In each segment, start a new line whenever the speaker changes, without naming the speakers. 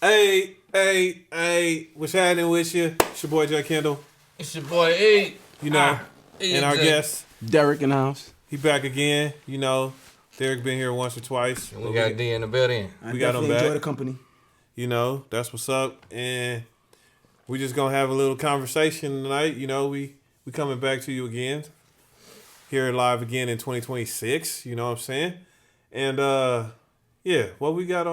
Hey, what's happening with you? It's your boy Jay Kendall.
It's your boy E.
You know, and our guest,
Derek in the house.
he back again. You know, Derek been here once or twice.
We got D in the building.
We got him back.
Enjoy the company.
You know, that's what's up. And we just gonna have a little conversation tonight. You know, we coming back to you again. Here live again in 2026. You know what I'm saying? And yeah, what we got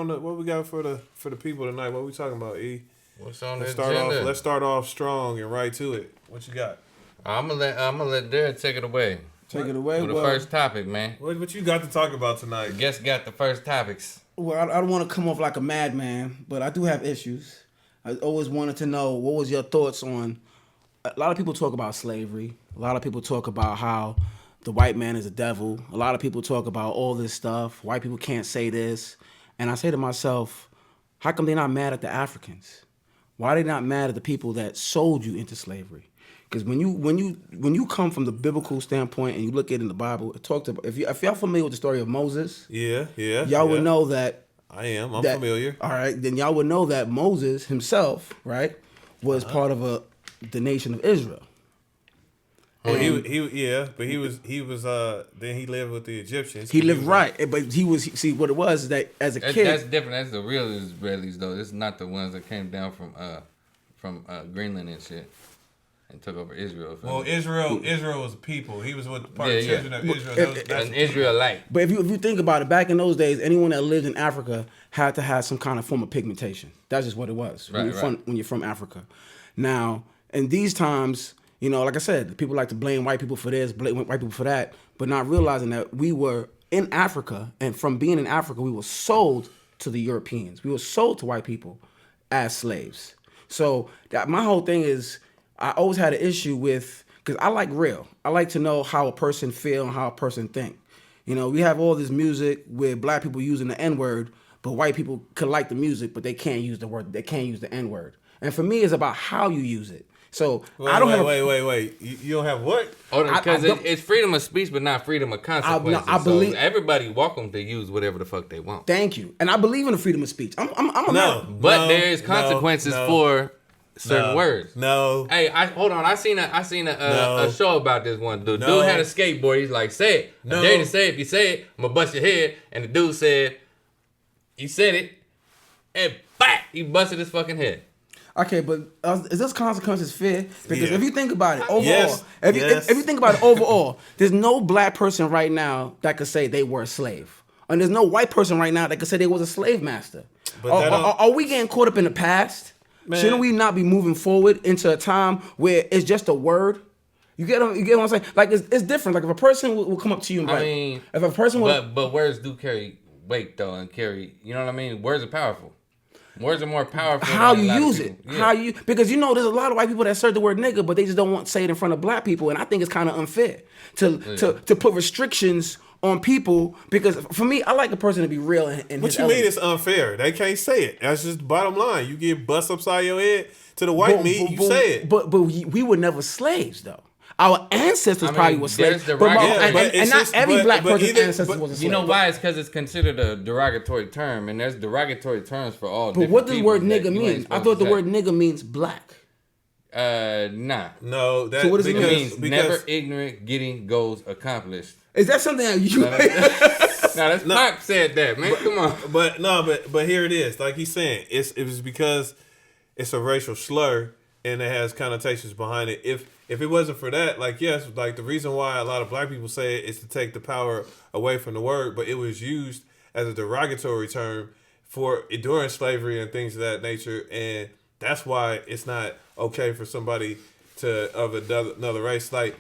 for the people tonight? What we talking about, E?
What's on
Let's
the
start
agenda?
off. Let's start off strong and right to it. What you got?
I'm gonna let Derek take it away.
Take it away.
With the
Well,
first topic, man.
What you got to talk about tonight?
Guest got the first topics.
well, I don't want to come off like a madman, but I do have issues. I always wanted to know what was your thoughts on. A lot of people talk about slavery. A lot of people talk about how the white man is a devil. A lot of people talk about all this stuff. White people can't say this, and I say to myself, how come they're not mad at the Africans? Why are they not mad at the people that sold you into slavery? Because when you come from the biblical standpoint and you look at it in the Bible, it talked about if y'all familiar with the story of Moses, y'all would know that.
I am. I'm
that-
familiar.
All right, then y'all would know that Moses himself, right, was part of the nation of Israel.
Well, but he was then he lived with the Egyptians.
He lived right, but he was see what it was is that as a kid.
That's different. That's the real Israelis though. It's not the ones that came down from Greenland and shit and took over Israel.
Well, Israel was a people. He was with part of the children of Israel.
An Israelite.
But if you think about it, back in those days, anyone that lived in Africa had to have some kind of form of pigmentation. That's just what it was when you're from Africa. Now, in these times, you know, like I said, people like to blame white people for this, blame white people for that, but not realizing that we were in Africa, and from being in Africa, we were sold to the Europeans. We were sold to white people as slaves. So that my whole thing is, I always had an issue with, because I like real. I like to know how a person feel and how a person think. You know, we have all this music with black people using the N-word, but white people could like the music, but they can't use the word. They can't use the N-word. And for me, it's about how you use it. So I don't
wait. You don't have what?
Because it's freedom of speech, but not freedom of consequences.
I believe
so everybody welcome to use whatever the fuck they want.
Thank you, and I believe in the freedom of speech. I'm a man.
But there is consequences for certain words.
No.
Hey, hold on. I seen a show about this one dude.
No.
Dude had a skateboard. He's like, say it.
No.
I dare you to say it. If you say it, I'm gonna bust your head. And the dude said, he said it, and bam, he busted his fucking head.
Okay, but is this consequences fair? Because if you think about it overall,
Yes.
if you think about it overall, there's no black person right now that could say they were a slave, and there's no white person right now that could say they was a slave master.
But
Are we getting caught up in the past?
Man.
Shouldn't we not be moving forward into a time where it's just a word? You get what I'm saying? Like it's different. Like if a person will come up to you and be like, if a person will,
but words do carry weight though, and carry. You know what I mean? Words are powerful. Words are more powerful.
How
than
you
a lot of
use it,
people.
because you know there's a lot of white people that assert the word nigga, but they just don't want to say it in front of black people, and I think it's kind of unfair to put restrictions on people. Because for me, I like a person to be real.
What you mean it's unfair? They can't say it. That's just the bottom line. You get bust upside your head to the white meat, you say it.
But we were never slaves though. Our ancestors probably were slaves,
there's
and not every black person's ancestors was a slave.
You know why? It's because it's considered a derogatory term, and there's derogatory terms for all.
But what does the
people
word
that
nigga
you ain't
mean? I
supposed
thought
to
the
say.
word nigga means black.
Nah.
No, that
So what does it
It
mean?
means never ignorant, getting goals accomplished.
Is that something that you?
Now that's Pac said that, man. Come on.
But here it is. Like he's saying, it was because it's a racial slur and it has connotations behind it. If it wasn't for that, like yes, like the reason why a lot of black people say it is to take the power away from the word, but it was used as a derogatory term for during slavery and things of that nature, and that's why it's not okay for somebody of another race. Like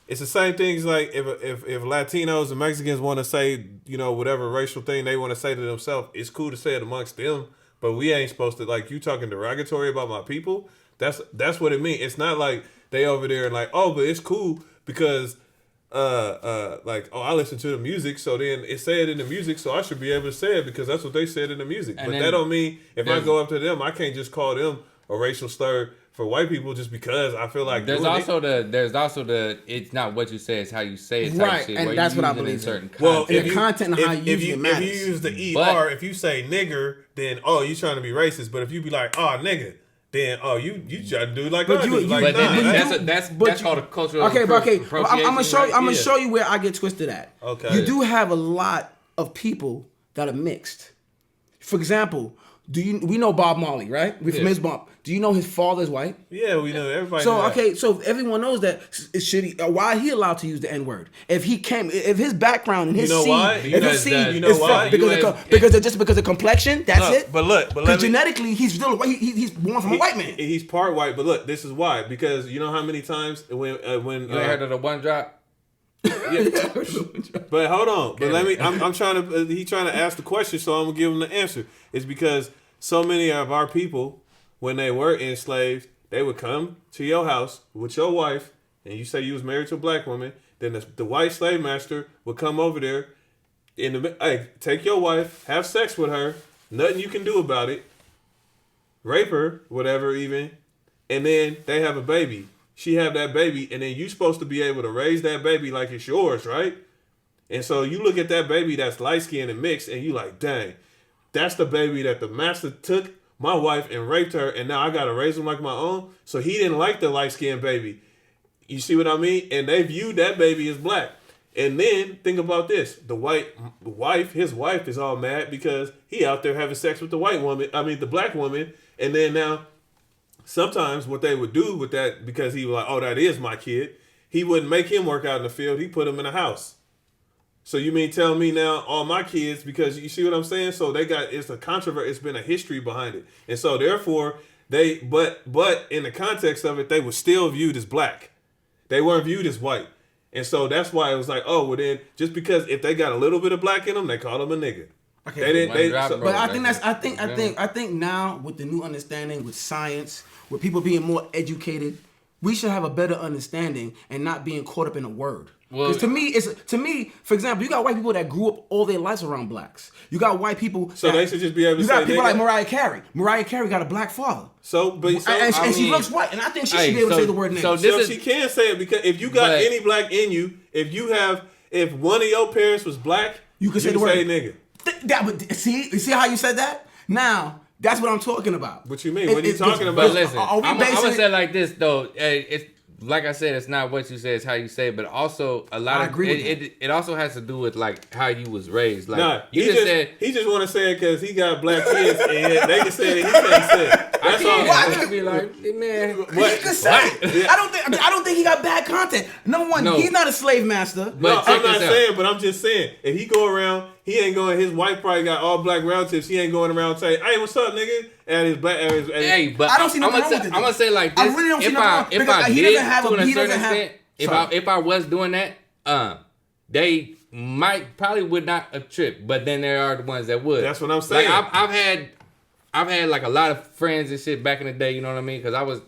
it's the same things. Like if Latinos and Mexicans want to say, you know, whatever racial thing they want to say to themselves, it's cool to say it amongst them, but we ain't supposed to. Like you talking derogatory about my people. That's what it means. It's not like they over there and like, oh, but it's cool because like, oh, I listen to the music, so then it said in the music, so I should be able to say it because that's what they said in the music. But that don't mean if I go up to them, I can't just call them a racial slur for white people just because I feel like
There's
doing
also the it's not what you say, it's how you say it type
Right,
shit.
and
where
that's
you
what I
use it in
believe in.
certain
Well,
And
context.
the content and how you use it
if
matters.
you use the
But-
if you say nigger, then you trying to be racist. But if you be like, oh nigga, then you try to do like
But
I
you-
do.
you-
Like,
But
nah,
then
that's-
that's called a cultural
Okay, but okay, I'm
appropriation,
gonna show you.
right?
I'm gonna
Yeah.
show you where I get twisted at.
Okay.
You do have a lot of people that are mixed. For example, we know Bob Marley, right? We from
Yeah.
his bump. Do you know his father is white?
yeah, we know everybody.
So
know that.
okay, so everyone knows that. Should he? Why he allowed to use the N word? If his background and his
You know
seed,
why?
if
Because
his seed
that-
you know
is
why?
because of complexion, that's
Look,
it.
but let
Because
me-
genetically, he's still white. He's born from a white man.
He's part white, but look, this is why. Because you know how many times when
You ain't heard of the one drop?
But hold on. But let me. I'm trying to. He trying to ask the question, so I'm gonna give him the answer. It's because so many of our people, when they were enslaved, they would come to your house with your wife, and you say you was married to a black woman. Then the white slave master would come over there, hey, take your wife, have sex with her, nothing you can do about it, rape her, whatever, even, and then they have a baby. She have that baby, and then you supposed to be able to raise that baby like it's yours, right? And so you look at that baby that's light skinned and mixed, and you like, dang, that's the baby that the master took my wife and raped her, and now I gotta raise him like my own. So he didn't like the light skinned baby. You see what I mean? And they viewed that baby as black. And then think about this: the his wife is all mad because he out there having sex with the the black woman, and then now. Sometimes what they would do with that, because he was like, oh, that is my kid, he wouldn't make him work out in the field. He put him in a house. So you mean tell me now all my kids, because you see what I'm saying? So it's a controversy. It's been a history behind it. And so therefore but in the context of it, they were still viewed as black. They weren't viewed as white. And so that's why it was like, oh, well then just because if they got a little bit of black in them, they call them a nigga.
Okay,
They didn't.
But I think now with the new understanding with science, with people being more educated, we should have a better understanding and not being caught up in a word. Because to me, for example, you got white people that grew up all their lives around blacks. You got white people.
So they should just be able to
You
say
got people
nigga.
like Mariah Carey. Mariah Carey got a black father. And she looks white, and I think she should be able to say the word nigga.
So
she can say it, because if you got any black in you, if one of your parents was black,
you can say the word
nigga.
See how you said that? Now, that's what I'm talking about.
What you mean? What are you talking about?
But listen,
Are we
I'm gonna
basing
say it like this though. It's like I said, it's not what you say, it's how you say it. But also a lot
I
of
agree with
it also has to do with like how you was raised. Like
Nah,
you
he just want to say it because he got black kids and they can say it. He can't say it. That's all.
I can't be like, man.
He can say it. I don't think he got bad content. Number one,
No.
he's not a slave master.
But
No,
check
I'm not
this out.
saying, but I'm just saying, if he go around, he ain't going. His wife probably got all black relatives. He ain't going around saying, "Hey, what's up, nigga?" And his black.
Hey, but
I don't see
I'm
nothing
gonna
wrong
say,
with it,
I'm gonna say like this.
I really don't see nothing wrong,
If
because
I
he
did
doesn't have
to
a-
a
he
certain
doesn't have-
extent, if I was doing that, they probably would not have tripped. But then there are the ones that would.
That's what I'm saying.
Like I've had like a lot of friends and shit back in the day. You know what I mean? Because I was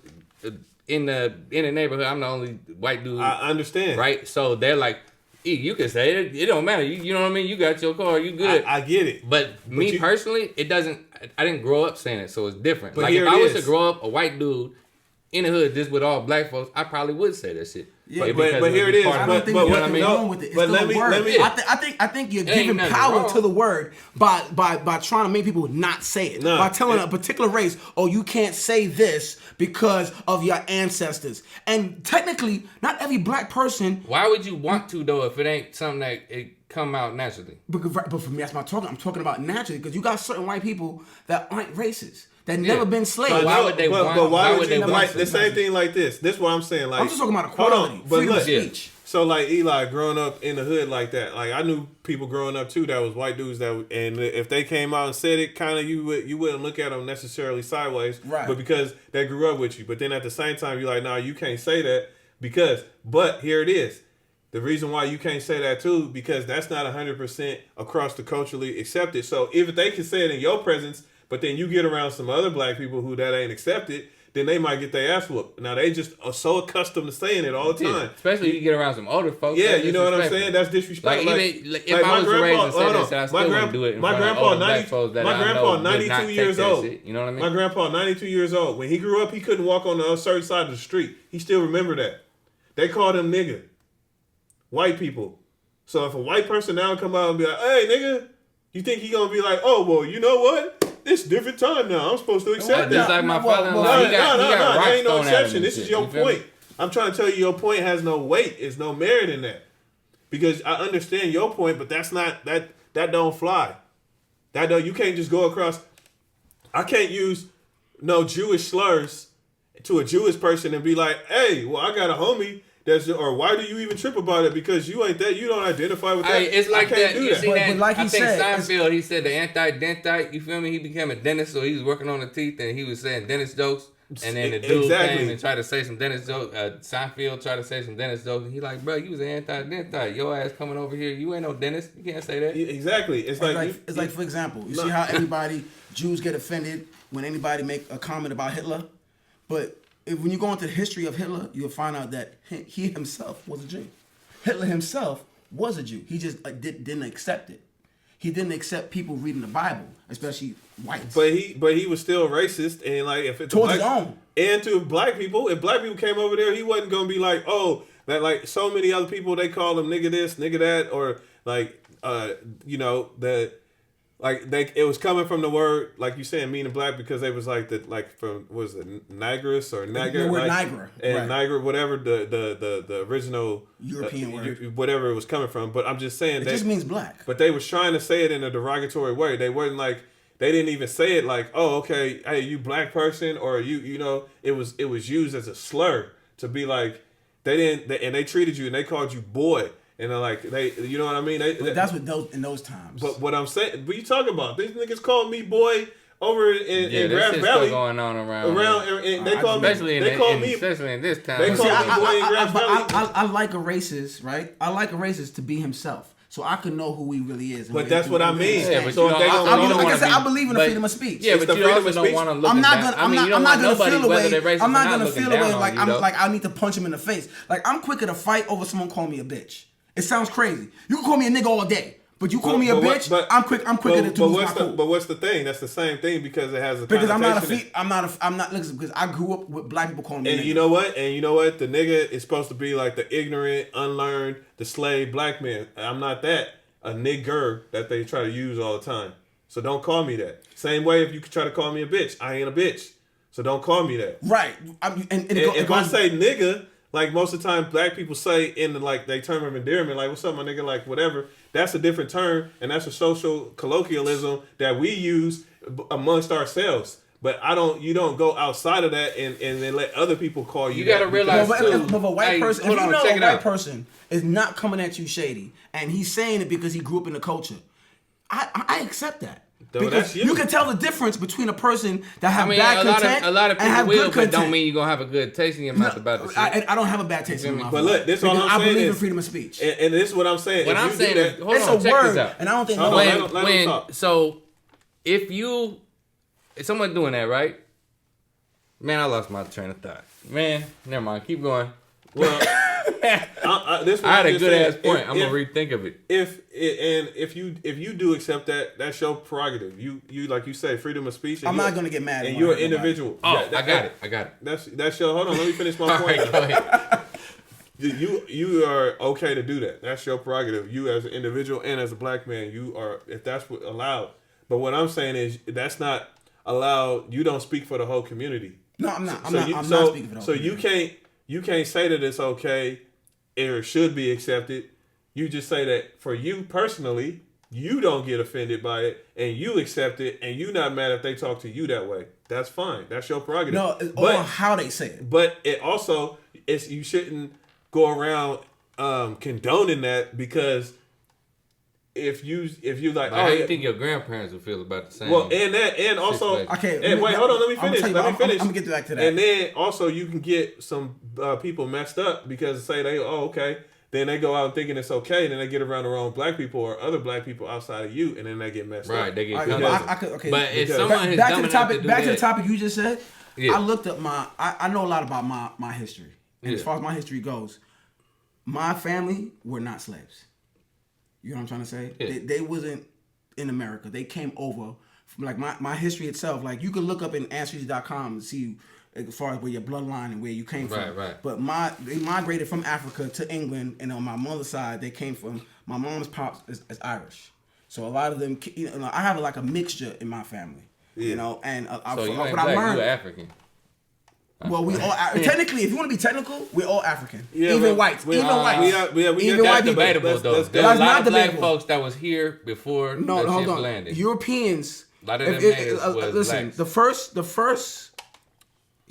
in the neighborhood. I'm the only white dude.
I understand,
Right? So they're like, you can say it. It don't matter. You know what I mean? You got your car. You good.
I get it.
But me personally, it doesn't. I didn't grow up saying it, so it's different.
But
Like
here
if I
it
was
is.
to grow up a white dude in the hood, just with all black folks, I probably would say that shit.
Yeah,
but here it is.
I don't think
But
there's
what-
nothing
no,
wrong with it. It's
but
still
let
a
me-
word.
let me-
I think you're
Ain't
giving
nothing
power
wrong.
to the word by trying to make people not say it.
No,
by telling a particular race, oh, you can't say this because of your ancestors. And technically, not every black person.
Why would you want to though if it ain't something that it come out naturally?
But for me, that's my talking. I'm talking about naturally because you got certain white people that aren't racist, that never been slaves.
But why would they
But
want-
why
why
would
would
you
they
like
want
the
to?
same thing like this? This is what I'm saying. Like
I'm just talking about
hold
equality,
on, but
freedom of
look,
speech.
So like Eli growing up in the hood like that, like I knew people growing up too that was white dudes and if they came out and said it, kind of you wouldn't look at them necessarily sideways,
Right.
But because they grew up with you, but then at the same time you're like, nah, you can't say that but here it is. The reason why you can't say that too, because that's not 100% across the culturally accepted. So if they can say it in your presence, but then you get around some other black people who that ain't accepted, then they might get their ass whooped. Now they just are so accustomed to saying it all the time.
Especially if you get around some older folks.
Yeah, you know what I'm saying? That's disrespectful.
Like, even if I was raised and said this, I still wouldn't do it in front of older black folks that I know would not
92 years
take that
old.
shit. You know what I mean?
My grandpa, 92 years old. When he grew up, he couldn't walk on the certain side of the street. He still remember that. They called him nigga. White people. So if a white person now come out and be like, hey, nigga, you think he gonna be like, oh, well, you know what? It's a different time now. I'm supposed to accept
Just
that.
like my father-in-law, he got
there ain't no
rocks thrown at him
exception.
and
This is
shit.
your
You feel
point.
me?
I'm trying to tell you your point has no weight. It's no merit in that. Because I understand your point, but that's not that don't fly. You can't just go across. I can't use no Jewish slurs to a Jewish person and be like, hey, well, I got a homie or why do you even trip about it? Because you ain't that, you don't identify with that.
Hey, it's like
I can't
that.
do
You
that.
see that?
But like
I
he
think
said,
Seinfeld, he said the anti-dentite, you feel me? He became a dentist, so he was working on the teeth and he was saying dentist jokes. And then the dude came and tried to say some dentist jokes. Seinfeld tried to say some dentist jokes. And he like, bro, you was an anti-dentite. Your ass coming over here. You ain't no dentist. You can't say that.
Exactly. It's like
for example, you see how everybody, Jews get offended when anybody make a comment about Hitler? But when you go into the history of Hitler, you'll find out that he himself was a Jew. Hitler himself was a Jew. He just didn't accept it. He didn't accept people reading the Bible, especially whites.
But he was still racist, and like if it's
towards his own,
and to black people, if black people came over there, he wasn't gonna be like, oh, that like so many other people they call him nigga this, nigga that, or like you know that. Like it was coming from the word, like you saying, meaning black because they was like from was it Nigris or Niger,
the word
like,
Nigra,
and
right.
Niger, whatever the original
European word,
whatever it was coming from. But I'm just saying
it just means black.
But they was trying to say it in a derogatory way. They wasn't like they didn't even say it like, oh, okay, hey, you black person, or you know, it was used as a slur to be like and they treated you and they called you boy. And they're like, you know what I mean?
That's what in those times.
But what I'm saying, what you talking about? These niggas called me boy over in Grass
shit's
Valley.
Still going on around
and they call me,
especially in this time.
They call me boy in Grass Valley.
I like a racist, right? I like a racist to be himself, so I can know who he really is.
But that's what I mean.
Yeah, but
so
like I said,
I believe in the freedom of speech.
Yeah, but you also don't want to look.
I'm not gonna feel away. I'm not gonna feel away
like
I need to punch him in the face. Like I'm quicker to fight over someone calling me a bitch. It sounds crazy. You can call me a nigga all day, but you call me a bitch. I'm quicker to lose my cool.
But what's the thing? That's the same thing because it has a
because I'm not listen, because I grew up with black people calling me.
And you know what? The nigga is supposed to be like the ignorant, unlearned, the slave black man. I'm not that. A nigger that they try to use all the time. So don't call me that. Same way if you try to call me a bitch, I ain't a bitch. So don't call me that.
Right.
If I say nigga. Like most of the time, black people say in the, like they term of endearment, like "What's up, my nigga?" Like whatever. That's a different term, and that's a social colloquialism that we use amongst ourselves. But you don't go outside of that and then let other people call you.
You gotta realize
but if a white person,
hold on,
a
check it
white
out.
person is not coming at you shady, and he's saying it because he grew up in the culture, I accept that. Because you can tell the difference between a person that have bad content
a lot of people
and
will,
good
but don't mean you're gonna have a good taste in your mouth about the shit.
I don't have a bad taste in my mouth.
But look, this is what I'm saying.
I believe in freedom of speech.
And this is what I'm saying.
What I'm saying is, hold
it's
on,
a
check
word,
this out.
and I don't think
if someone doing that, right? Man, I lost my train of thought. Man, never mind. Keep going.
Well, I
had a good ass point. I'm gonna rethink of it.
If you do accept that, that's your prerogative. You like you say, freedom of speech.
I'm not gonna get mad.
And you're an individual.
Oh, I got it.
That's your. Hold on, let me finish my point.
Right, go ahead.
You are okay to do that. That's your prerogative. You as an individual and as a black man, you are. If that's what allowed. But what I'm saying is that's not allowed. You don't speak for the whole community.
No, I'm not. I'm not speaking for the whole community.
So you can't say that it's okay or should be accepted. You just say that for you personally, you don't get offended by it and you accept it and you're not mad if they talk to you that way. That's fine. That's your prerogative.
No, it's all on how they say it.
But it also you shouldn't go around condoning that because if you like,
how do you think your grandparents would feel about the same?
Well, and also,
okay.
Wait, hold on. Let me finish.
I'm gonna get back to that.
And then also, you can get some people messed up because say okay, then they go out thinking it's okay, and then they get around the wrong black people or other black people outside of you, and then they get messed up.
Right, they get
okay.
But if someone is
back to
dumb
the
enough
topic.
to do
Back to
that,
the topic you just said. I looked up I know a lot about my history. And as far as my history goes, my family were not slaves. You know what I'm trying to say?
Yeah.
They wasn't in America. They came over from like my history itself. Like you can look up in ancestry.com and see as far as where your bloodline and where you came from.
Right.
But they migrated from Africa to England, and on my mother's side, they came from my mom's pops is Irish. So a lot of them, you know, I have like a mixture in my family. You know, and
so you ain't black, you African.
Well, we all technically, if you want to be technical, we're all African.
Yeah,
even whites.
We
Even white people.
Debatable though. There's a lot of black folks that was here before that shit landed.
Europeans.
A lot of them niggas was
listen,
blacks.
the first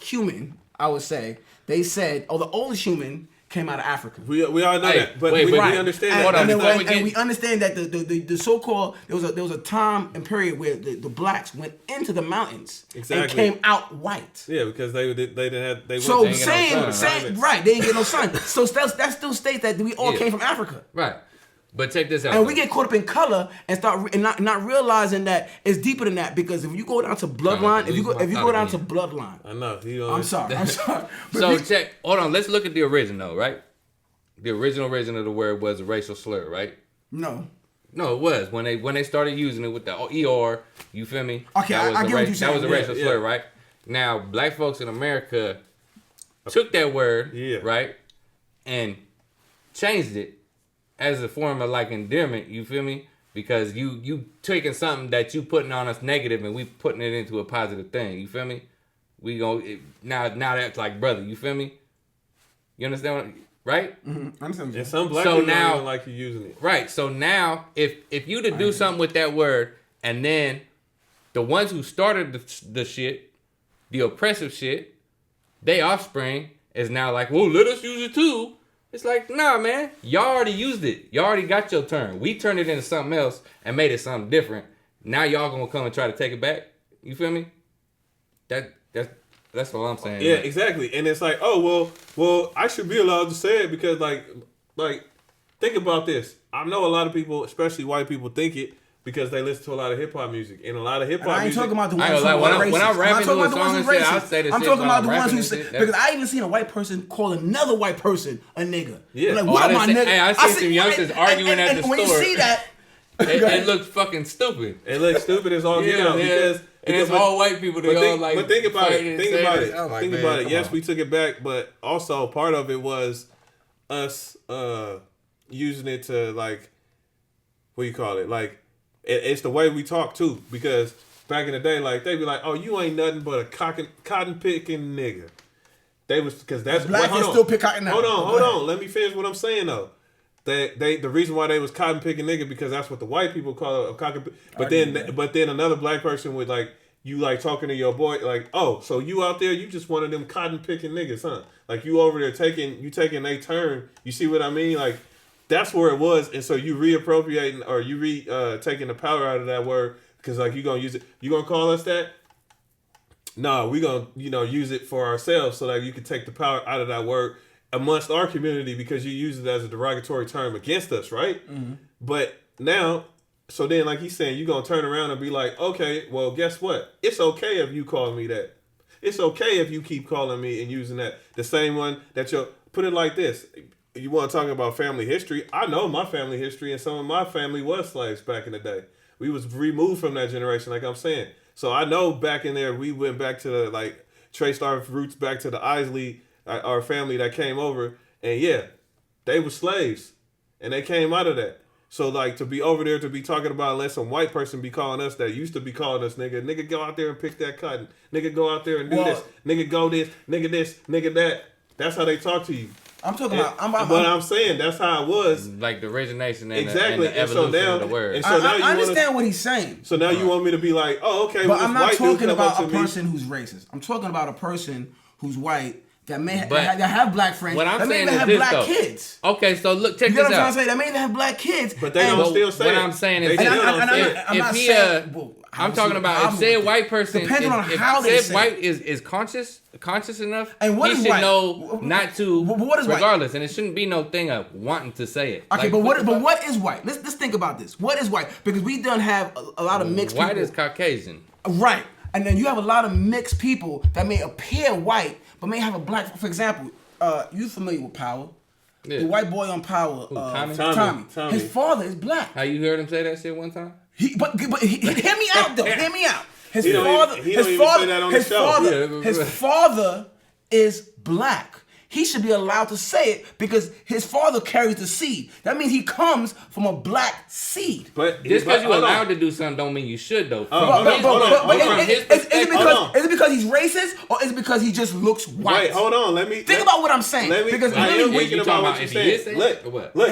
human, I would say, they said, the oldest human came out of Africa.
We all know that, but we understand that.
And we understand that the so-called there was a time and period where the blacks went into the mountains and came out white.
Yeah, because they didn't have
saying right, they didn't get no sun. So that still states that we all came from Africa.
Right. But check this out.
And we get caught up in color and start not realizing that it's deeper than that, because if you go down to bloodline, if you go down to bloodline,
I know.
I'm sorry.
So hold on. Let's look at the original, right? The original of the word was a racial slur, right?
No,
it was when they started using it with the ER. You feel me?
Okay, I get what you're saying.
That was a racial slur, right? Now, black folks in America took that word, right, and changed it as a form of like endearment, you feel me? Because you taking something that you putting on us negative and we putting it into a positive thing, you feel me? We now that's like brother, you feel me? You understand right?
Mm-hmm. I understand.
And some black people don't even like you using it.
Right. So now if you to do something with that word, and then the ones who started the shit, the oppressive shit, they offspring is now like, well, let us use it too. It's like, nah, man. Y'all already used it. Y'all already got your turn. We turned it into something else and made it something different. Now y'all gonna come and try to take it back. You feel me? That's what I'm saying.
Yeah, exactly. And it's like, oh well, I should be allowed to say it because like, think about this. I know a lot of people, especially white people, think it because they listen to a lot of hip hop music, and a lot of hip hop music.
I ain't talking about the ones who are racist.
When I'm rapping to a song and shit, I say this shit.
I'm talking about the ones who
say,
because I even seen a white person call another white person a nigga.
Yeah.
Like, what am I nigga?
Hey, I seen some youngsters arguing at the store.
When you see that,
it looks fucking stupid.
It looks stupid as all get out because
it's all white people. They all like.
But think about it. Think about it. Yes,
on.
we took it back, but also part of it was us using it to like, what do you call it? Like, it's the way we talk too. Because back in the day, like they be like, "Oh, you ain't nothing but a cotton picking nigga." They was because that's
black is still pick cotton.
Hold on. Let me finish what I'm saying though. The reason why they was cotton picking nigga because that's what the white people call a cotton. But then another black person would like you like talking to your boy like, oh, so you out there, you just one of them cotton picking niggas, huh? Like you over there taking a turn. You see what I mean? Like that's where it was, and so you reappropriating or you taking the power out of that word because like you gonna use it. You gonna call us that? No, we gonna use it for ourselves so that you can take the power out of that word amongst our community because you use it as a derogatory term against us, right? Mm-hmm. But now, so then like he's saying, you're going to turn around and be like, okay, well, guess what? It's okay if you call me that. It's okay if you keep calling me and using that. The same one that you'll put it like this. You want to talk about family history? I know my family history and some of my family was slaves back in the day. We was removed from that generation, like I'm saying. So I know back in there, we went back to traced our roots back to the Isley, our family that came over, and yeah, they were slaves, and they came out of that. So like to be over there to be talking about let some white person be calling us that used to be calling us nigga go out there and pick that cotton, nigga go out there and do this, nigga go this, nigga that. That's how they talk to you. I'm saying that's how it was.
Like the origination and
exactly.
the evolution of the word.
I understand what he's saying.
So now you want me to be like, oh okay,
but I'm not talking about a person who's racist. I'm talking about a person who's white. That may have black friends.
What I'm
that may
saying
even
is
have
this,
black
though.
Kids.
Okay, so look, check
you know
this
what I'm
out.
trying to say? That may even have black kids.
But they don't still say
what I'm saying is, I'm talking about if said white person,
depending on how they say
white is conscious enough,
and what
he
is
should
white?
know not to.
But what is
regardless,
white?
And it shouldn't be no thing of wanting to say it.
Okay, but what is white? Let's think about this. What is white? Because we done have a lot of mixed
white
people.
is Caucasian.
Right. And then you have a lot of mixed people that may appear white, but may have a black. For example, you familiar with Power? Yeah. The white boy on Power, Tommy. His father is black.
How you heard him say that shit one time?
But hear me out though. Hear me out. His father is black. He should be allowed to say it because his father carries the seed. That means he comes from a black seed.
But just because you're allowed to do something don't mean you should though.
Is it because he's racist or is it because he just looks white?
Wait, hold on. Let me
think about what I'm saying.
Because I am thinking about what you're saying. Look,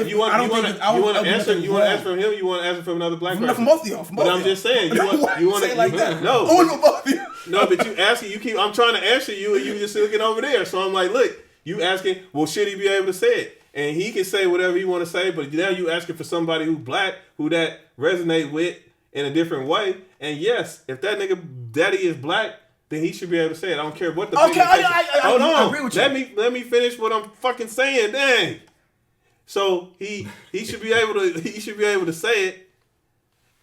you want to answer? You want to answer from him? You want to answer from another black person?
From both of y'all.
But I'm just saying. You want to
like that?
No.
Both of you.
No, but you asking. I'm trying to answer you, and you just looking over there. So I'm like, look. You asking, well, should he be able to say it? And he can say whatever he want to say, but now you asking for somebody who's black, who that resonate with in a different way. And yes, if that nigga daddy is black, then he should be able to say it. I don't care what the
hold on. I agree with
you. Let me finish what I'm fucking saying. Dang. So he should be able to say it.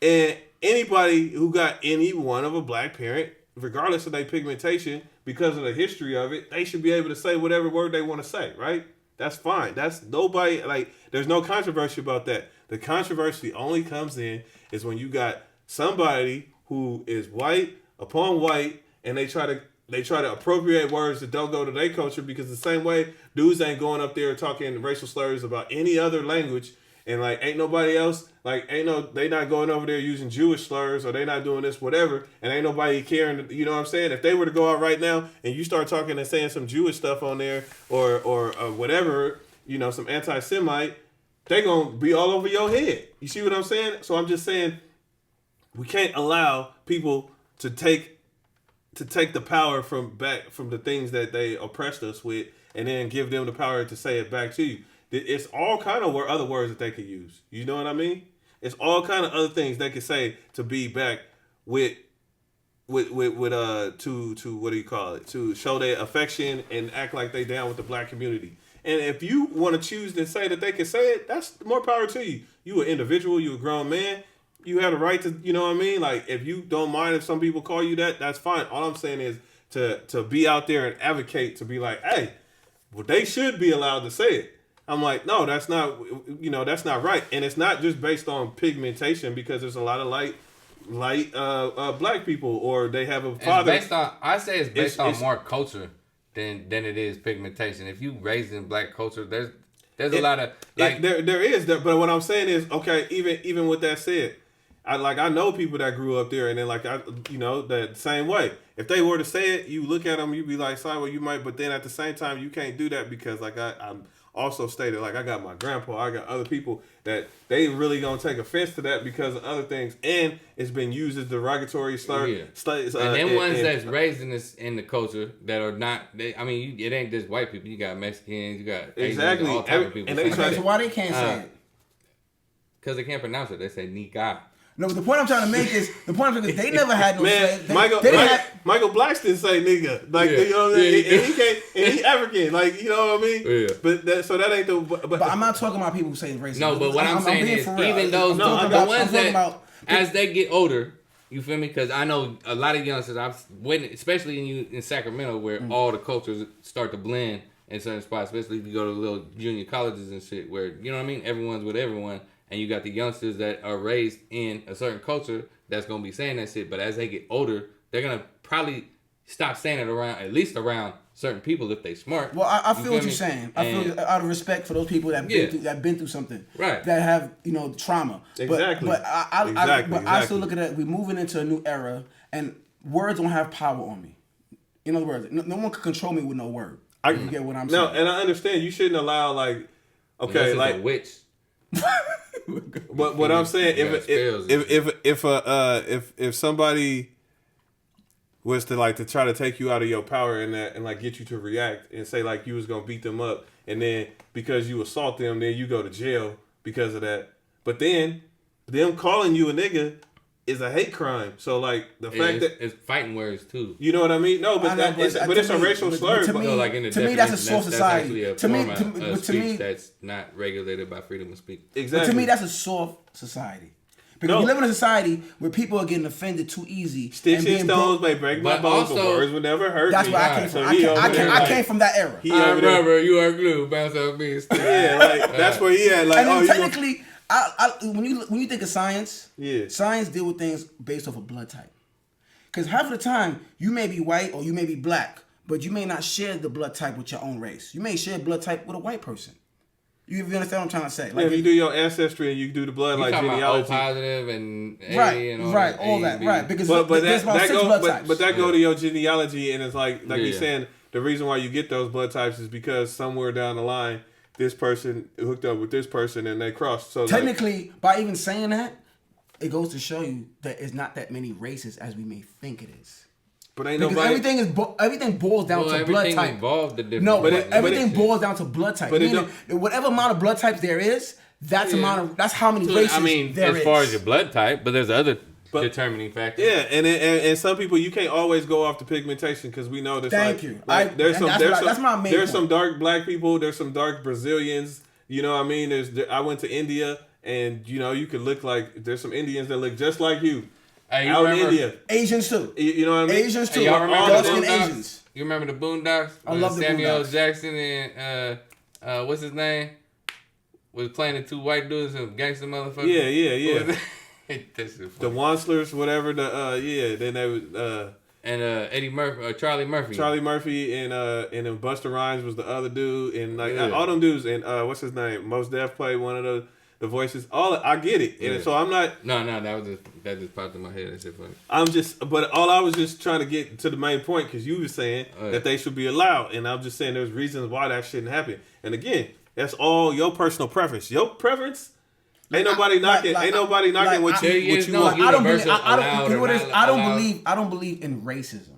And anybody who got any one of a black parent, regardless of their pigmentation, because of the history of it, they should be able to say whatever word they want to say, right? That's fine. That's nobody, there's no controversy about that. The controversy only comes in is when you got somebody who is white upon white and they try to appropriate words that don't go to their culture, because the same way dudes ain't going up there talking racial slurs about any other language, and ain't nobody else, they not going over there using Jewish slurs, or they not doing this, whatever, and ain't nobody caring, you know what I'm saying? If they were to go out right now and you start talking and saying some Jewish stuff on there, or whatever, some anti-Semite, they gonna be all over your head. You see what I'm saying? So I'm just saying, we can't allow people to take the power from the things that they oppressed us with, and then give them the power to say it back to you. It's all kind of other words that they could use. You know what I mean? It's all kind of other things they could say to be back to what do you call it? To show their affection and act like they down with the black community. And if you want to choose to say that they can say it, that's more power to you. You an individual, you a grown man. You have a right to, you know what I mean? If you don't mind if some people call you that, that's fine. All I'm saying is to be out there and advocate, to be like, hey, well, they should be allowed to say it. I'm like, no, that's not right. And it's not just based on pigmentation, because there's a lot of light black people, or they have a father.
It's based on more culture than it is pigmentation. If you raised in black culture, there's a lot of
there is, but what I'm saying is, okay, even with that said, I know people that grew up there, and then that same way. If they were to say it, you look at them, you be like, sorry, well, you might, but then at the same time, you can't do that, because I'm also stated, I got my grandpa, I got other people that they really gonna take offense to that because of other things, and it's been used as derogatory slur.
Yeah. And them ones that's raised in the culture that are not, it ain't just white people. You got Mexicans, you got
exactly
Asians, all type of people.
So why they can't say it?
Because they can't pronounce it. They say "nigga."
No, but the point I'm trying to make is they never had no
man. Michael Blackston say nigga, you know what I mean? And he can't, and he African, you know what I mean?
Yeah.
But that ain't the. But
I'm not talking about people who say racist.
No, but what I'm saying is, even those the ones that as they get older, you feel me? Because I know a lot of youngsters I've witnessed, especially in Sacramento, where all the cultures start to blend in certain spots, especially if you go to little junior colleges and shit, where you know what I mean, everyone's with everyone. And you got the youngsters that are raised in a certain culture that's going to be saying that shit. But as they get older, they're going to probably stop saying it around certain people if they smart.
Well, I feel what you're saying. I feel out of respect for those people that been through something.
Right.
That have, trauma.
Exactly.
But I still look at it, we're moving into a new era, and words don't have power on me. In other words, no one can control me with no word. You get what I'm saying?
No, and I understand you shouldn't allow
a witch.
What I'm saying, if somebody was to try to take you out of your power and get you to react and say you was gonna beat them up, and then because you assault them, then you go to jail because of that. But then them calling you a nigga is a hate crime. So the fact that
it's fighting words too.
You know what I mean? No, but it's a racial slur.
To me, that's a soft society. To me,
that's not regulated by freedom of speech.
Exactly.
But to me, that's a soft society, Because we live in a society where people are getting offended too easy.
Sticks and stones may break my bones, but words would never hurt me.
That's where I came from. I came from that era.
I remember you are glue, bounce off me.
Yeah, like that's where he had. Like,
and then technically, when you think of science,
yeah,
science deal with things based off of blood type. Because half of the time, you may be white or you may be black, but you may not share the blood type with your own race. You may share blood type with a white person. You understand what I'm trying to say?
Like, if you do your ancestry and you do the blood like genealogy,
positive and A and all
right,
that,
all that, right? Because
but that go to your genealogy, and it's like you're saying, the reason why you get those blood types is because somewhere down the line, this person hooked up with this person and they crossed. So
technically, by even saying that, it goes to show you that it's not that many races as we may think it is.
But ain't
because
nobody.
Everything boils down to blood type.
No,
but everything boils down to blood type.
But
meaning, whatever amount of blood types there is, that's how many races.
I mean,
there
as far as your blood type, but there's other determining factors.
Yeah, and some people you can't always go off the pigmentation because we know there's
that's my main
there's
point.
some dark black people, there's some dark Brazilians. You know what I mean? I went to India, and you could look like there's some Indians that look just like you.
Hey,
out in India.
Asians too.
You know what I mean?
Asians too.
Hey, y'all remember
dark-skinned Asians.
You remember the Boondocks?
I love the
Samuel
Boondocks. Jackson
and what's his name? Was playing the two white dudes and gangster motherfuckers.
Yeah.
The
Wanslers, whatever. Then they was
and Eddie Murphy, Charlie Murphy.
Charlie Murphy and then Busta Rhymes was the other dude, and all them dudes, and what's his name? Mos Def played one of the voices. I get it, and so I'm not.
No, that just popped in my head. That shit funny.
But all I was just trying to get to the main point because you were saying that they should be allowed, and I'm just saying there's reasons why that shouldn't happen. And again, that's all your personal preference. Your preference. Ain't nobody knocking what you want.
I don't believe in racism.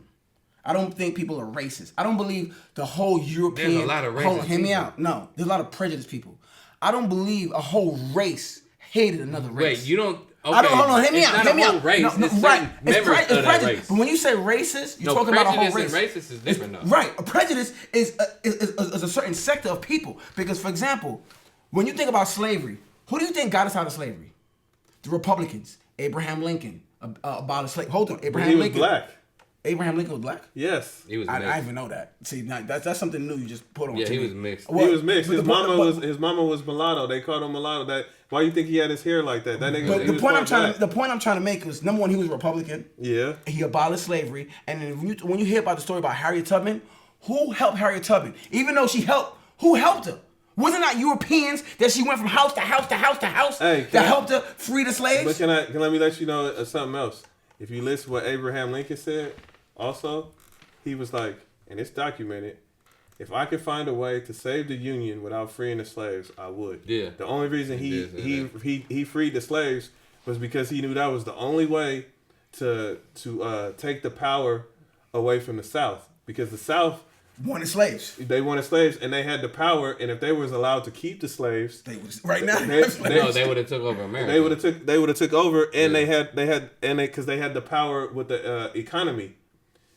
I don't think people are racist. I don't believe the whole European.
There's a lot of racist.
Hear me out. No, there's a lot of prejudiced people. I don't believe a whole race hated another race.
Wait, you don't. Okay.
I don't. Hold on. Hear me out. Hear me out.
Race.
No, right. It's
prejudice.
race. But when you say racist, you're talking about a whole race.
Racist is different, though.
Right. A prejudice is a certain sector of people. Because, for example, when you think about slavery, who do you think got us out of slavery? The Republicans. Abraham Lincoln abolished slavery. Hold on.
He was black.
Abraham Lincoln was black?
Yes.
He was mixed.
I even know that. See, now, that's something new you just put on.
Yeah, he was mixed.
He was mixed. His mama was mulatto. They called him mulatto. Why you think he had his hair like that?
The point I'm trying to make was, number one, he was Republican.
Yeah.
He abolished slavery. And then when you hear about the story about Harriet Tubman, who helped Harriet Tubman? Even though who helped her? Wasn't that Europeans that she went from house to house to house to house that helped her free the slaves?
But can let me let you know something else. If you listen to what Abraham Lincoln said, also, he was like, and it's documented, if I could find a way to save the Union without freeing the slaves, I would.
Yeah.
The only reason he freed the slaves was because he knew that was the only way to take the power away from the South. Because the South
wanted slaves.
They wanted slaves, and they had the power. And if they was allowed to keep the slaves,
they would
have took over America.
They would have took over, and they had because they had the power with the economy.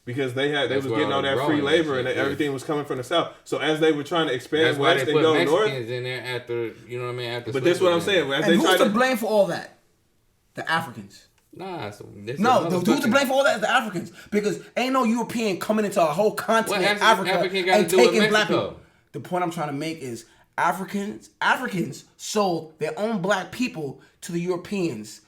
Because they was getting all that free labor and everything was coming from the South. So as they were trying to expand west and go north,
in there after
but that's what I'm saying.
And who's to blame for all that? The Africans.
Who's
to blame for all that is the Africans. Because ain't no European coming into a whole continent, Africa, and taking black people. The point I'm trying to make is Africans sold their own black people to the Europeans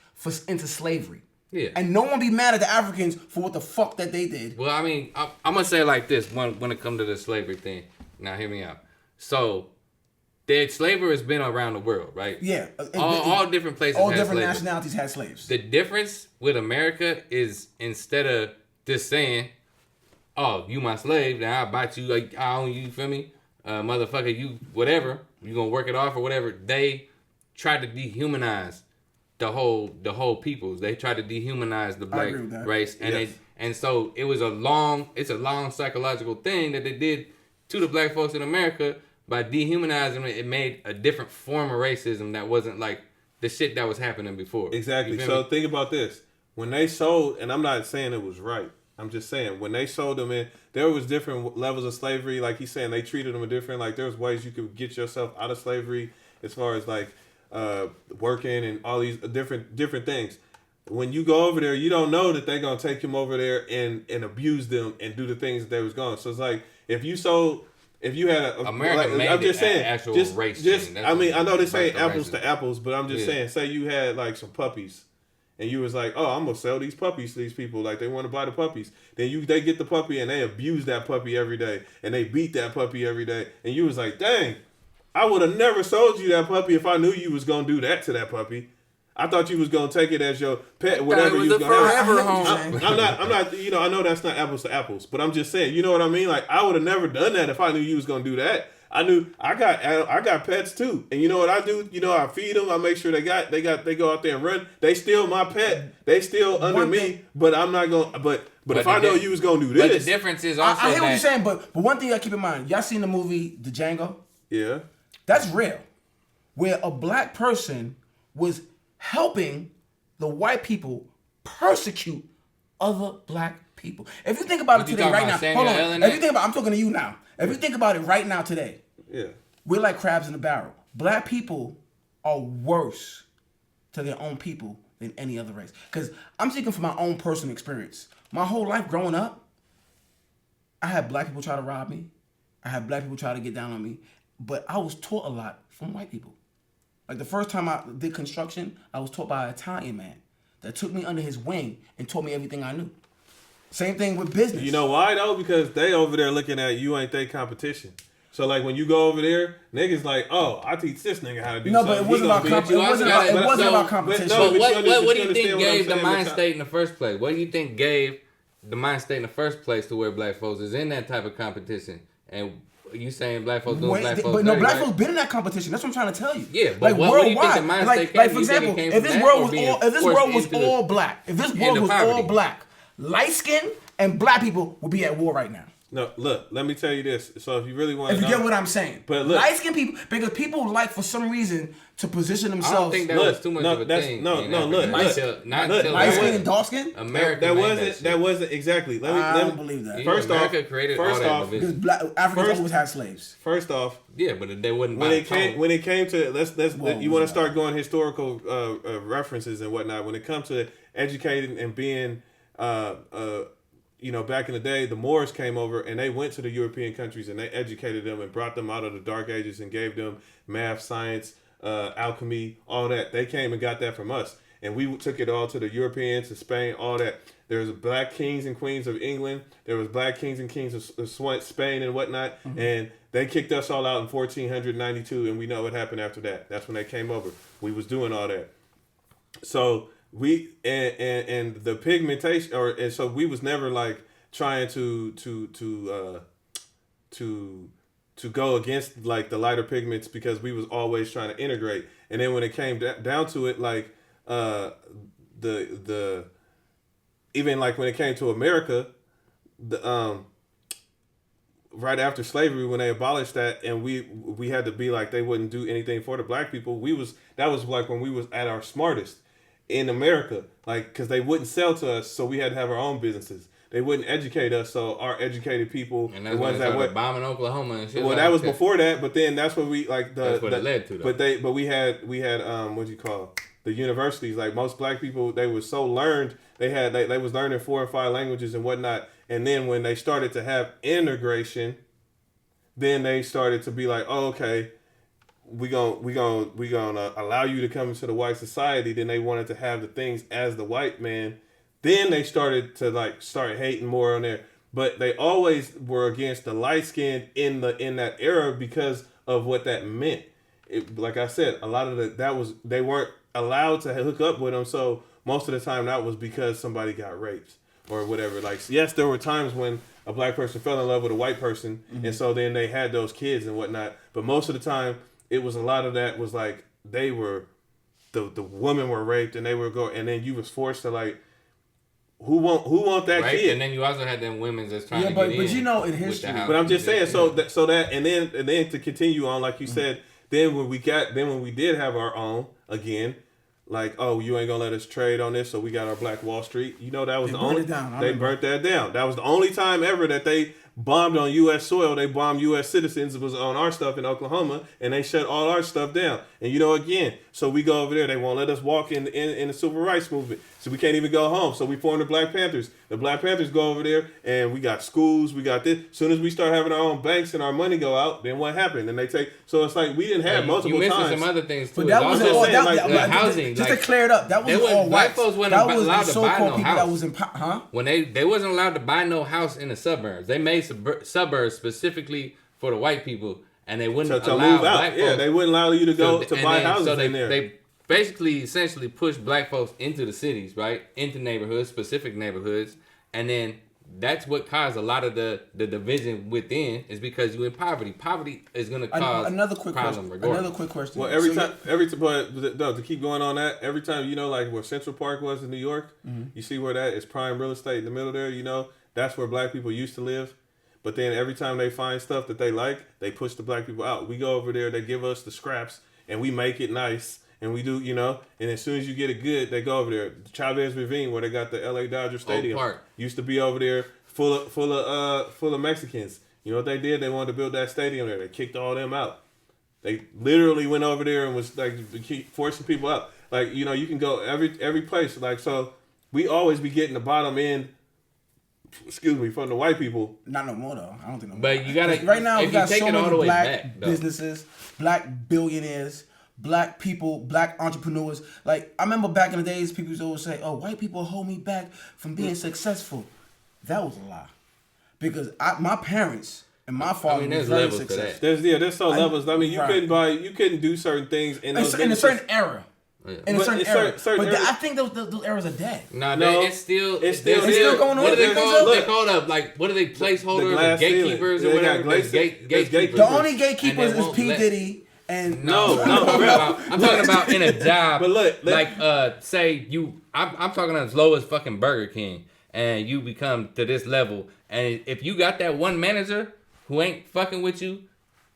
into slavery.
Yeah.
And no one be mad at the Africans for what the fuck that they did.
Well, I mean, I'm going to say it like this when it comes to the slavery thing. Now, hear me out. So, slavery has been around the world, right?
Yeah.
All different places
all different nationalities had slaves.
The difference with America is instead of just saying, oh, you my slave, now I bite you, like, I own you, feel me? Motherfucker, you, whatever, you going to work it off or whatever. They tried to dehumanize the whole peoples. They tried to dehumanize the black race, and so it's a long psychological thing that they did to the black folks in America by dehumanizing it. It made a different form of racism that wasn't like the shit that was happening before.
Exactly. So think about this: when they sold, and I'm not saying it was right. I'm just saying when they sold them in, there was different levels of slavery. Like he's saying, they treated them different. Like there was ways you could get yourself out of slavery, as far as like. working and all these different things. When you go over there, you don't know that they're gonna take him over there and abuse them and do the things that they was going. So it's like if you had
America made
I'm just saying,
actual race.
I mean, I know this ain't apples to apples, but I'm just saying, say you had like some puppies, and you was like, oh, I'm gonna sell these puppies to these people, like they want to buy the puppies. Then they get the puppy and they abuse that puppy every day, and they beat that puppy every day, and you was like, dang, I would have never sold you that puppy if I knew you was gonna do that to that puppy. I thought you was gonna take it as your pet, whatever you was gonna have. I'm not. You know, I know that's not apples to apples, but I'm just saying. You know what I mean? Like I would have never done that if I knew you was gonna do that. I knew I got pets too, and you know what I do? You know, I feed them. I make sure they go out there and run. They still my pet. They still under me, but I'm not gonna. But if I know you was gonna do this,
but the difference is also
I hear what you're saying, but one thing I keep in mind. Y'all seen the movie The Django?
Yeah,
that's real, where a black person was helping the white people persecute other black people. If you think about it today, right now, hold on. If you think about, I'm talking to you now. If you think about it right now, today, we're like crabs in a barrel. Black people are worse to their own people than any other race. Because I'm speaking from my own personal experience. My whole life growing up, I had black people try to rob me. I had black people try to get down on me. But I was taught a lot from white people. Like the first time I did construction, I was taught by an Italian man that took me under his wing and taught me everything I knew. Same thing with business.
You know why though? Because they over there looking at you ain't they competition. So like when you go over there, niggas like, oh, I teach this nigga how to do something.
No, but it wasn't about competition.
So what do you think gave the mind state in the first place? What do you think gave the mind state in the first place to where black folks is in that type of competition? And you saying black folks doing black folks?
But no, black folks been in that competition. That's what I'm trying to tell you.
Yeah, but like what do you think the mind state came?
Like for example, if this world was all black, light skin and black people would be at war right now.
No, look, let me tell you this. So if you really want to
if you get what I'm saying.
But look,
light skinned people, because people like for some reason to position themselves.
I don't think that was too much of a thing.
Look.
Light skin and dark skin?
America
that wasn't exactly.
I don't believe that.
America created all that
because Africans always had slaves.
First off,
yeah, but they wouldn't.
When it came to let's you want to start going historical references and whatnot. When it comes to educating and being you know, back in the day, the Moors came over and they went to the European countries and they educated them and brought them out of the dark ages and gave them math, science, alchemy, all that. They came and got that from us. And we took it all to the Europeans, to Spain, all that. There was black kings and queens of England. There was black kings and queens of Spain and whatnot. Mm-hmm. And they kicked us all out in 1492. And we know what happened after that. That's when they came over. We was doing all that. So we and the pigmentation, and so we was never like trying to go against like the lighter pigments because we was always trying to integrate. And then when it came down to it, like the even like when it came to America, the right after slavery, when they abolished that, and we had to be like they wouldn't do anything for the black people. That was like when we was at our smartest in America, like because they wouldn't sell to us, so we had to have our own businesses. They wouldn't educate us, so our educated people,
and that's the ones that went bombing Oklahoma and shit.
Well, that was before that, but then that's what we like.
That's what it led to.
Though. But we had what do you call the universities? Like most black people, they were so learned. They was learning 4 and 5 languages and whatnot. And then when they started to have integration, then they started to be like, oh, okay, we gonna allow you to come into the white society. Then they wanted to have the things as the white man. Then they started to like start hating more on there. But they always were against the light skin in that era because of what that meant. Like I said, a lot of they weren't allowed to hook up with them. So most of the time that was because somebody got raped or whatever. Like, yes, there were times when a black person fell in love with a white person, mm-hmm. and so then they had those kids and whatnot. But most of the time, it was a lot of that was like they were the women were raped and they were and then you was forced to like who want that kid?
And then you also had them women that's trying to
get
in.
But you know in history.
But I'm just saying so that and then to continue on like you mm-hmm. said, then when we did have our own again. Like, oh, you ain't gonna let us trade on this, so we got our Black Wall Street. You know, that was the only they burnt that down. That was the only time ever that they bombed on U.S. soil. They bombed U.S. citizens. It was on our stuff in Oklahoma, and they shut all our stuff down. And you know, again, So we go over there. They won't let us walk in the civil rights movement. So we can't even go home. So we form the Black Panthers. The Black Panthers go over there, and we got schools. We got this. As soon as we start having our own banks and our money go out, then what happened? And they take. So it's like we didn't have multiple
you
times.
missing some other things too.
But that wasn't all. That,
housing.
Just to clear it up, that was all
black
white.
folks wasn't
that was
allowed
the
to buy
so-called
no
people
house.
that was in huh?
When they wasn't allowed to buy no house in the suburbs. They made suburbs specifically for the white people, and they wouldn't
to
allow
move out.
black folks.
Yeah, they wouldn't allow you to go to buy houses
so
in there.
They basically essentially pushed black folks into the cities, right? Into neighborhoods, specific neighborhoods. And then that's what caused a lot of the division within is because you're in poverty. Poverty is going to cause
another quick question.
Regardless.
Another quick question.
Well, every time, but no, to keep going on that, every time, like where Central Park was in New York, you see where that is prime real estate in the middle there, that's where black people used to live. But then every time they find stuff that they like, they push the black people out. We go over there, they give us the scraps, and we make it nice. And we do, and as soon as you get it good, they go over there. Chavez Ravine, where they got the LA Dodger Stadium, used to be over there full of Mexicans. You know what they did? They wanted to build that stadium there. They kicked all them out. They literally went over there and was like forcing people out. Like, you can go every place. Like, so we always be getting the bottom end. Excuse me, from the white people.
Not no more though. I don't think no more.
But you gotta
right now we got so many black
back,
businesses, black billionaires, black people, black entrepreneurs. Like I remember back in the days, people used to always say, "Oh, white people hold me back from being successful." That was a lie, because my parents and my father were very successful.
There's so levels. I mean, you couldn't do certain things in a
certain era. In a certain era. But I think those eras are dead.
No, it's still
going on.
What are they called? They called up what are they placeholders or gatekeepers or whatever? Gatekeepers.
The only gatekeepers is P. Diddy. And
no, I'm talking about in a job. But look, say I'm talking as low as fucking Burger King, and you become to this level, and if you got that one manager who ain't fucking with you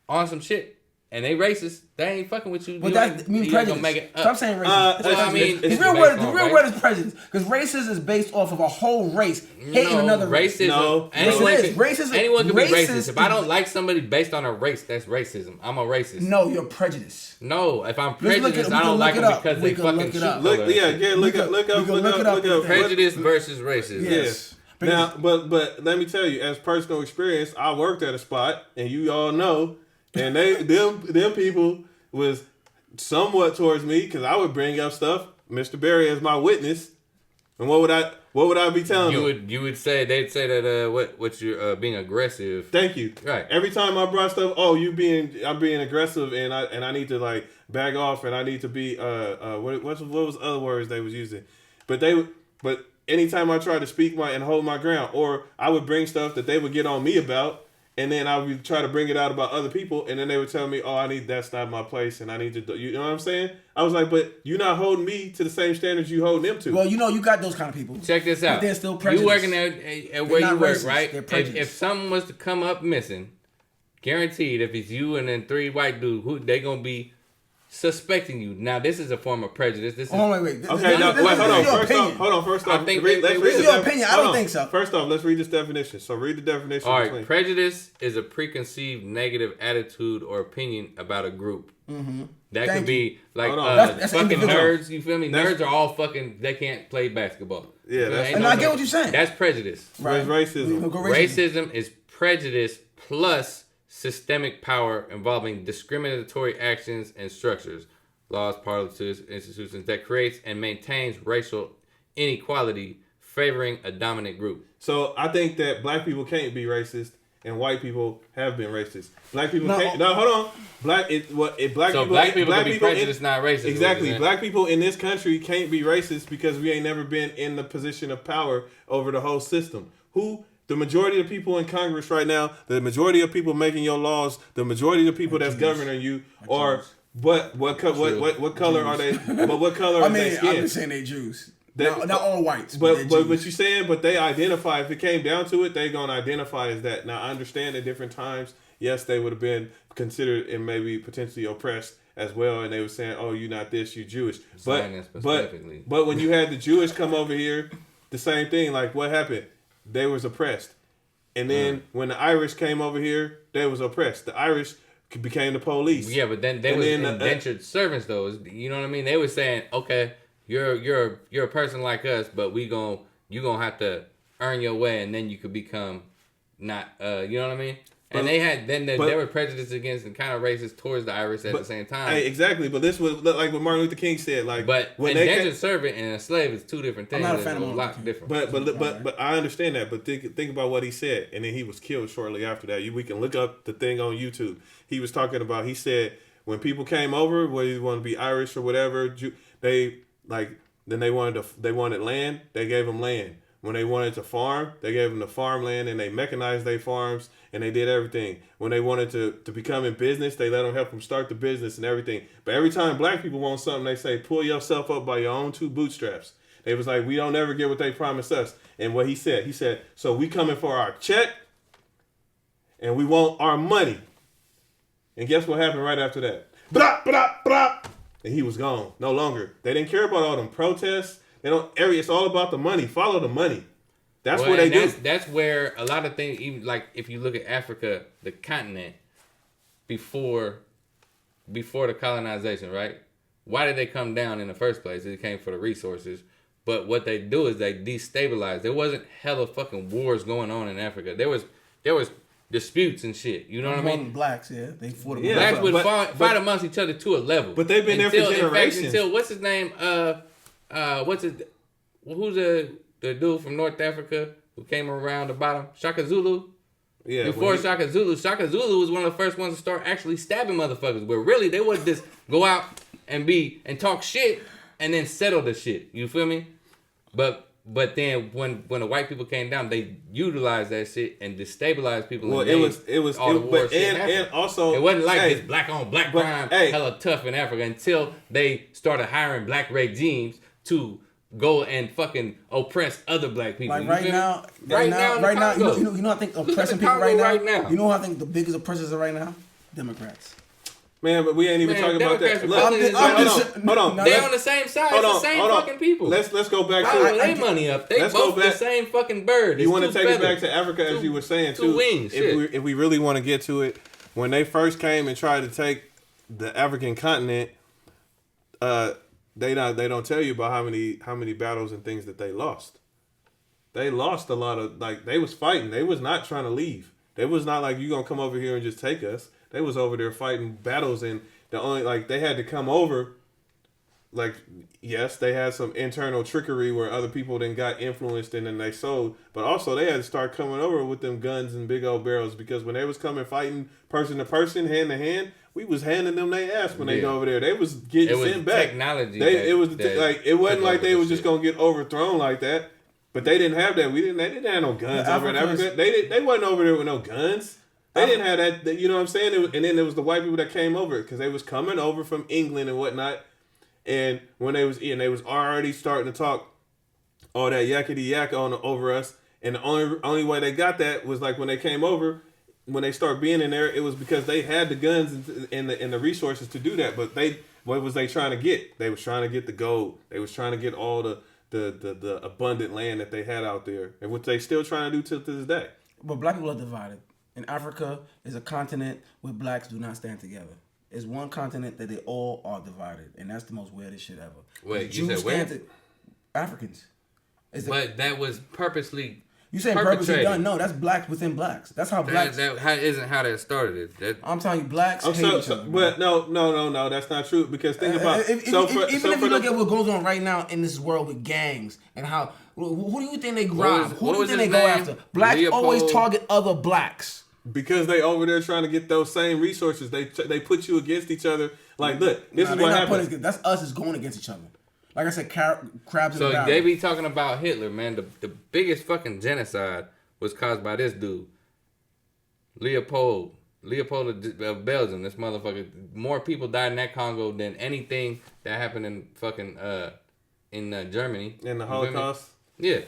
on some shit, and they racist, they ain't fucking with you.
But that means prejudice.
Make it up.
Stop saying racist. The real word is prejudice, because racism is based off of a whole race hating another race.
Racism. Anyone can be racist. If I don't like somebody based on a race, that's racism. I'm a racist.
No, you're prejudiced.
No, if I'm prejudiced, I don't like them because they fucking shoot.
Look up.
Prejudice versus racism.
Yes.
Now, but let me tell you, as personal experience, I worked at a spot, and you all know. And them people was somewhat towards me because I would bring up stuff. Mr. Berry as my witness, and what would I be telling them?
You would say they'd say that what you're being aggressive.
Thank you.
Right.
Every time I brought stuff, I'm being aggressive and I need to like back off and I need to be what was other words they was using, but anytime I tried to speak and hold my ground, or I would bring stuff that they would get on me about. And then I would try to bring it out about other people, and then they would tell me, "Oh, that's not my place, and I need to do." You know what I'm saying? I was like, "But you're not holding me to the same standards you hold them to."
Well, you got those kind of people.
Check this out.
But they're still prejudiced.
You working at where you work,
racist.
right?
They're
If someone was to come up missing, guaranteed, if it's you and then 3 white dudes, they gonna be suspecting you. Now, this is a form of prejudice. This is
wait.
Okay, hold on. First off,
I think
let's read
your opinion. I don't think so.
First off, let's read this definition. So read the definition.
All right, prejudice is a preconceived negative attitude or opinion about a group. Mm-hmm. That could be like that's fucking nerds. You feel me? Nerds are all fucking. They can't play basketball.
Yeah,
and I get what you're saying.
That's prejudice.
Right. Racism.
Racism is prejudice plus systemic power involving discriminatory actions and structures, laws, policies, institutions that creates and maintains racial inequality favoring a dominant group.
So I think that black people can't be racist and white people have been racist. Black people can't. No, hold on. Black people
can be prejudiced, not racist.
Exactly. Black people in this country can't be racist because we ain't never been in the position of power over the whole system. The majority of people in Congress right now, the majority of people making your laws, the majority of the people that's governing you are what color are they? But what color are they skin?
I'm just saying they Jews. Not all whites.
But you're saying, but they identify. If it came down to it, they gonna identify as that. Now I understand at different times, yes, they would have been considered and maybe potentially oppressed as well, and they were saying, "Oh, you're not this, you Jewish." But when you had the Jewish come over here, the same thing. Like what happened? They was oppressed. And then when the Irish came over here, they was oppressed. The Irish became the police.
Yeah, but then they was indentured servants though. You know what I mean? They were saying, okay, you're a person like us, but you gonna have to earn your way, and then you could become not. You know what I mean? And they were prejudiced against and kind of racist towards the Irish at the same time.
Hey, exactly, but this was like what Martin Luther King said. Like,
but when indentured servant and a slave is two different things.
I'm not a fan of
a lot different.
But I understand that. But think about what he said, and then he was killed shortly after that. We can look up the thing on YouTube. He was talking about. He said when people came over, whether you want to be Irish or whatever, they wanted land. They gave them land. When they wanted to farm, they gave them the farmland, and they mechanized their farms, and they did everything. When they wanted to become in business, they let them help them start the business and everything. But every time black people want something, they say, pull yourself up by your own two bootstraps. They was like, we don't ever get what they promised us. And what he said, so we coming for our check, and we want our money. And guess what happened right after that? Blah, blah, blah. And he was gone. No longer. They didn't care about all them protests. It's all about the money. Follow the money. That's what they do.
That's where a lot of things, even like if you look at Africa, the continent, before the colonization, right? Why did they come down in the first place? It came for the resources. But what they do is they destabilize. There wasn't hella fucking wars going on in Africa. There was disputes and shit. You know what I mean?
Blacks, they fought.
Blacks would fight amongst each other to a level.
But they've been there for generations.
Until what's his name? Who's the dude from North Africa who came around the bottom? Shaka Zulu.
Yeah.
Before Shaka Zulu was one of the first ones to start actually stabbing motherfuckers. Where really they would just go out and talk shit and then settle the shit. You feel me? But then when the white people came down, they utilized that shit and destabilized people.
Well,
and
also
it wasn't like this black on black crime hella tough in Africa until they started hiring black regimes to go and fucking oppress other black people.
Like right now, you know, I think oppressing people right now. You know who I think the biggest oppressors are right now? Democrats.
Man, but we ain't even talking about that.
Hold on. They're on the same side. It's the same fucking people.
Let's go back
to it. They money up. They both the same fucking bird.
You want to take it back to Africa, as you were saying too.
Wings.
If we really want to get to it, when they first came and tried to take the African continent, they don't tell you about how many battles and things that they lost. They lost a lot of, like, they was fighting. They was not trying to leave. They was not like, you gonna come over here and just take us. They was over there fighting battles, and they had to come over. Like, yes, they had some internal trickery where other people then got influenced and then they sold, but also they had to start coming over with them guns and big old barrels, because when they was coming fighting person to person, hand to hand, we was handing them their ass when they go over there. They was getting sent back.
Technology.
It wasn't like they was just gonna get overthrown like that. But they didn't have that. They didn't have no guns over in Africa. They wasn't over there with no guns. They didn't have that. You know what I'm saying? And then there was the white people that came over because they was coming over from England and whatnot. And when they was already starting to talk all that yakety yak over us. And the only way they got that was like when they came over, when they start being in there, it was because they had the guns and the resources to do that. But what was they trying to get? They was trying to get the gold. They was trying to get all the abundant land that they had out there, and what they still trying to do to this day.
But black people are divided. And Africa is a continent where blacks do not stand together. It's one continent that they all are divided, and that's the most weirdest shit ever.
Wait, you said where?
Africans.
But that was purposely.
You saying purposely done? No, that's blacks within blacks. That's how blacks.
That isn't how that started.
I'm telling you, blacks hate each other.
But no, that's not true. Because think about
if you look at what goes on right now in this world with gangs and how who do you think they grab? Who do you think they go after? Blacks always target other blacks.
Because they over there trying to get those same resources. They put you against each other. Like, look, this is what happens.
That's us is going against each other. Like I said, crabs in the barrel.
So they be talking about Hitler, man. The biggest fucking genocide was caused by this dude, Leopold of Belgium. This motherfucker. More people died in that Congo than anything that happened in fucking in Germany.
In the Holocaust.
Yeah.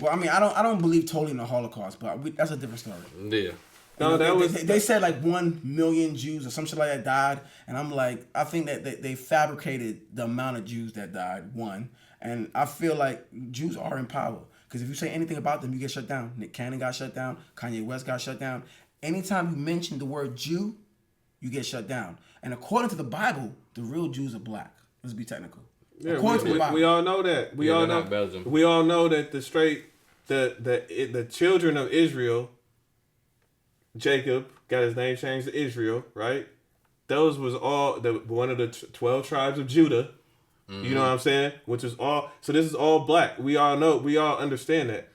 Well, I mean, I don't believe totally in the Holocaust, but that's a different story.
Yeah.
No,
they said like 1 million Jews or some shit like that died, and I'm like, I think that they fabricated the amount of Jews that died. One, and I feel like Jews are in power because if you say anything about them, you get shut down. Nick Cannon got shut down. Kanye West got shut down. Anytime you mention the word Jew, you get shut down. And according to the Bible, the real Jews are black. Let's be technical.
Yeah,
according to the Bible.
we all know that. We all know.
Belgium.
We all know that the children of Israel, Jacob got his name changed to Israel, right? Those was all one of the 12 tribes of Judah. Mm-hmm. You know what I'm saying? Which is all. So this is all black. We all know. We all understand that.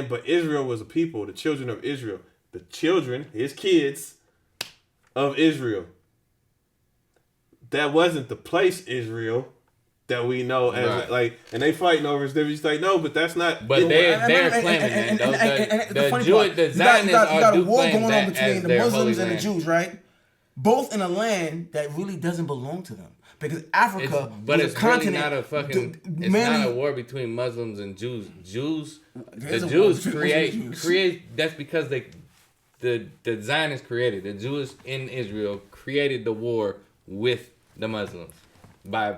But Israel was a people, the children of Israel, the children, his kids of Israel. That wasn't the place Israel that we know as and they fighting over his difference. Like, no, but that's not.
But they're claiming that. The Zionists are
a war going on between the Muslims and the Jews, right? Both in a land that really doesn't belong to them. Because Africa,
it's really not a fucking. It's not a war between Muslims and Jews. The Jews create. That's because the Zionists created. The Jews in Israel created the war with the Muslims by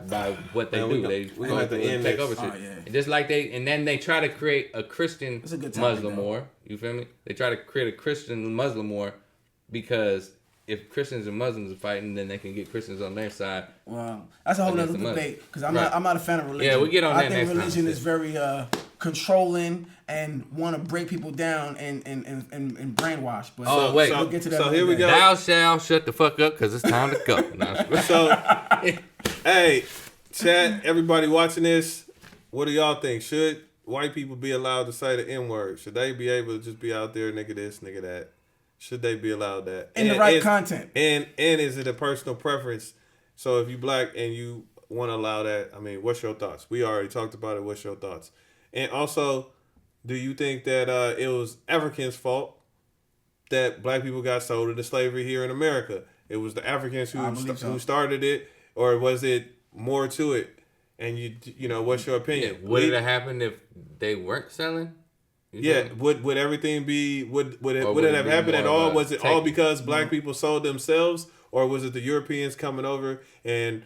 what they do. They take over shit. Yeah. Just like then they try to create a Christian Muslim war. You feel me? They try to create a Christian Muslim war because if Christians and Muslims are fighting, then they can get Christians on their side.
Well, that's a whole other debate because I'm not a fan of religion.
Yeah, we get on that next time.
I think religion is very controlling and want to break people down and brainwash. But
wait.
We'll get to that.
So here we go.
Thou shalt shut the fuck up because it's time to go.
So, hey, chat, everybody watching this, what do y'all think? Should white people be allowed to say the N-word? Should they be able to just be out there, nigga this, nigga that? Should they be allowed that?
In the right content.
And is it a personal preference? So if you black and you want to allow that, I mean, what's your thoughts? We already talked about it. What's your thoughts? And also, do you think that it was Africans' fault that black people got sold into slavery here in America? It was the Africans who started it, or was it more to it? And you know, what's your opinion?
Would it have happened if they weren't selling?
Yeah, would everything be would it have happened at all? Was it all because black people sold themselves, or was it the Europeans coming over and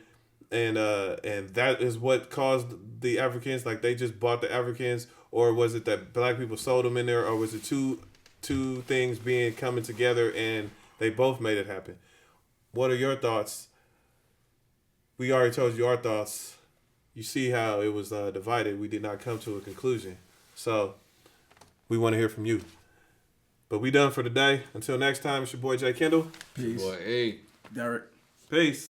that is what caused the Africans, like they just bought the Africans, or was it that black people sold them in there, or was it two things coming together and they both made it happen? What are your thoughts? We already told you our thoughts. You see how it was divided. We did not come to a conclusion, so we want to hear from you. But we done for today. Until next time, it's your boy Jay Kendall.
Peace.
Boy, hey.
Derek.
Peace.